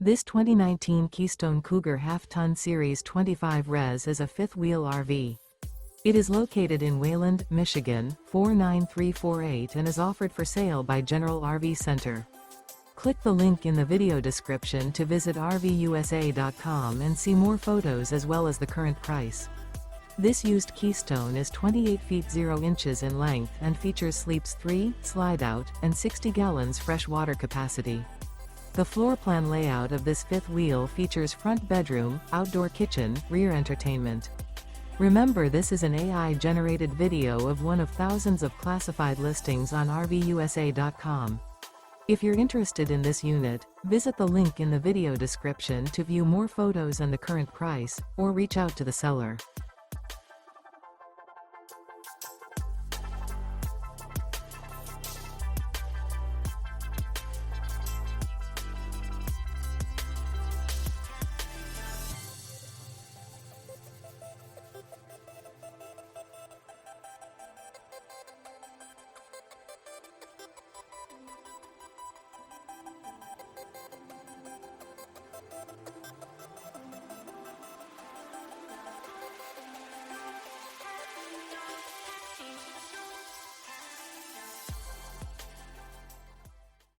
This 2019 Keystone Cougar Half-Ton Series 25 Res is a fifth-wheel RV. It is located in Wayland, Michigan, 49348 and is offered for sale by General RV Center. Click the link in the video description to visit RVUSA.com and see more photos as well as the current price. This used Keystone is 28 feet 0 inches in length and features sleeps 3, Slideout, and 60 gallons fresh water capacity. The floor plan layout of this fifth wheel features front bedroom, outdoor kitchen, rear entertainment. Remember, this is an AI-generated video of one of thousands of classified listings on RVUSA.com. If you're interested in this unit, visit the link in the video description to view more photos and the current price, or reach out to the seller.